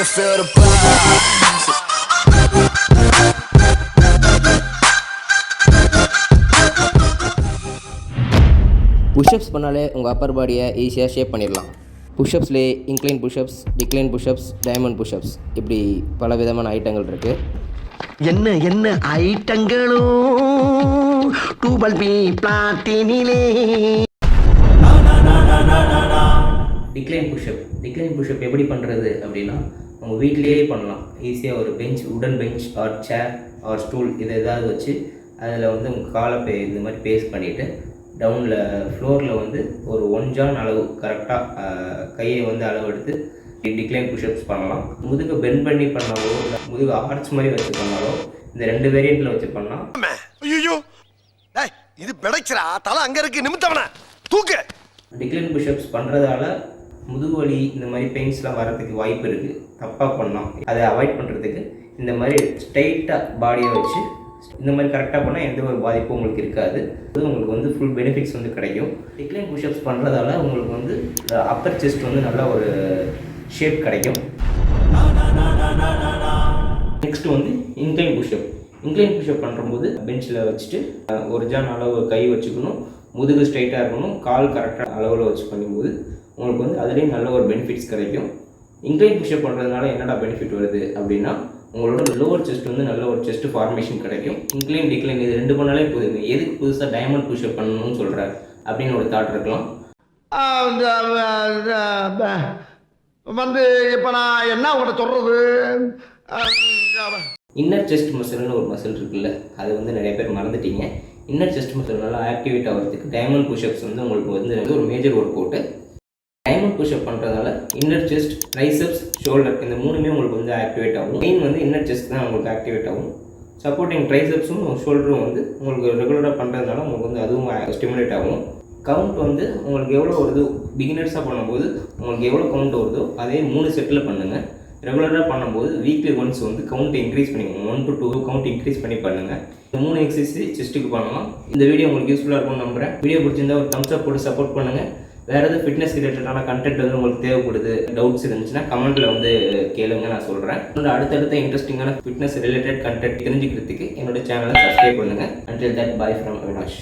you feel the buzz? Pushups பண்ணாலே உங்கள் upper பாடியை ஈஸியாக ஷேப் பண்ணிடலாம். புஷ்அப்ஸ்லேயே incline pushups, decline pushups, diamond pushups இப்படி பல விதமான ஐட்டங்கள் இருக்குது. என்ன என்ன ஐட்டங்களோ டூபல் பி பிளாட்டினிலே. டிக்ளைன் புஷ்அப் எப்படி பண்ணுறது அப்படின்னா உங்கள் வீட்டிலேயே பண்ணலாம். ஈஸியாக ஒரு உடன் bench or chair or stool இதை ஏதாவது வச்சு அதில் வந்து உங்கள் காலை இந்த மாதிரி பேஸ்ட் பண்ணிவிட்டு டவுனில் ஃப்ளோரில் வந்து ஒரு 1 ஜான் அளவு கரெக்டாக கையை வந்து அளவு எடுத்து டிக்ளைன் புஷ்அப்ஸ் பண்ணலாம். முதுகு பெண்ட் பண்ணி பண்ணாலோ இல்லை முதுகு ஆர்ச் மாதிரி வச்சு பண்ணாலோ இந்த 2 வேரியண்ட்டில் வச்சு பண்ணலாம். ஐயோ இது பிடைச்சிரா தலை அங்கே இருக்கு நிமித்தவன தூக்கு. டிக்ளைன் புஷ்அப்ஸ் பண்ணுறதால முதுகு வலி இந்த மாதிரி பெயின்ஸ்லாம் வரதுக்கு வாய்ப்பு இருக்குது. தப்பாக பண்ணலாம். அதை அவாய்ட் பண்ணுறதுக்கு இந்த மாதிரி ஸ்ட்ரைட்டாக பாடியை வச்சு இந்த மாதிரி கரெக்டாக பண்ணால் எந்த ஒரு பாதிப்பும் உங்களுக்கு இருக்காது. உங்களுக்கு வந்து ஃபுல் பெனிஃபிட்ஸ் வந்து கிடைக்கும். டிக்ளைன் புஷ்அப்ஸ் பண்ணுறதால உங்களுக்கு வந்து அப்பர் செஸ்ட் வந்து நல்ல ஒரு ஷேப் கிடைக்கும். நெக்ஸ்ட் வந்து இன்க்ளைன் புஷ்அப் பண்ணும்போது பெஞ்சில் வச்சுட்டு 1 ஜான் அளவு கை வச்சுக்கணும், முதுகு ஸ்ட்ரைட்டாக இருக்கணும், கால் கரெக்டாக அளவில் வச்சு பண்ணும்போது உங்களுக்கு வந்து அதுலேயும் நல்ல ஒரு பெனிஃபிட்ஸ் கிடைக்கும். இன்க்ளைன் புஷ்அப் பண்ணுறதுனால என்னடா பெனிஃபிட் வருது அப்படின்னா உங்களோட லோவர் செஸ்ட் வந்து நல்ல ஒரு செஸ்ட் ஃபார்மேஷன் கிடைக்கும். இன்க்ளைன் டிக்ளைன் இது 2 பண்ணாலே போதுங்க. எதுக்கு புதுசாக டைமண்ட் புஷ்அப் பண்ணணும்னு சொல்கிறார் அப்படின்னு ஒரு தாட் இருக்கலாம். வந்து இப்போ நான் என்ன உங்கள்கிட்ட சொல்கிறது, இன்னர் செஸ்ட் மசில்னு ஒரு மசில் இருக்குல்ல, அது வந்து நிறைய பேர் மறந்துட்டீங்க. இன்னர் செஸ்ட் மசில் நல்லா ஆக்டிவேட் ஆகிறதுக்கு டைமண்ட் புஷ்அப்ஸ் வந்து உங்களுக்கு வந்து ஒரு major workout. Diamond push-up பண்ணுறதால இன்னர் செஸ்ட், ட்ரைசெப்ஸ், ஷோல்டர் இந்த 3மே உங்களுக்கு வந்து ஆக்டிவேட் ஆகும். மெயின் வந்து இன்னர் செஸ்ட் தான் உங்களுக்கு ஆக்டிவேட் ஆகும். சப்போர்ட்டிங் ட்ரைசெப்ஸும் ஷோல்டரும் வந்து உங்களுக்கு ரெகுலராக பண்ணுறதுனால உங்களுக்கு வந்து அதுவும் ஸ்டிமுலேட் ஆகும். கவுண்ட் வந்து உங்களுக்கு எவ்வளோ வருதோ பிகினர்ஸாக பண்ணும்போது உங்களுக்கு எவ்வளோ கவுண்ட் வருதோ அதே 3 செட்டில் பண்ணுங்கள். ரெகுலராக பண்ணும்போது வீக்லி ஒன்ஸ் வந்து கவுண்ட் இன்க்ரீஸ் பண்ணிக்கோங்க. 1 to 2 கவுண்ட் இன்க்ரீஸ் பண்ணி பண்ணுங்கள். இந்த 3 எக்ஸசைஸ் செஸ்ட்டுக்கு பண்ணலாம். இந்த வீடியோ உங்களுக்கு யூஸ்ஃபுல்லாக இருக்கும்னு நம்புகிறேன். வீடியோ பிடிச்சிருந்தா ஒரு தம்ஸ் அப் போட்டு சப்போர்ட் பண்ணுங்கள். வேறு எதாவது ஃபிட்னஸ் ரிலேட்டடான கண்டென்ட் வந்து உங்களுக்கு தேவைப்படுது, டவுட்ஸ் இருந்துச்சுன்னா கமெண்ட்டில் வந்து கேளுங்க, நான் சொல்கிறேன். அடுத்தடுத்த இன்ட்ரெஸ்டிங்கான ஃபிட்னஸ் ரிலேட்டட் கண்டென்ட் தெரிஞ்சுக்கிறதுக்கு என்னோட சேனலை சப்ஸ்கிரைப் பண்ணுங்கள். Until that, bye from Avinash.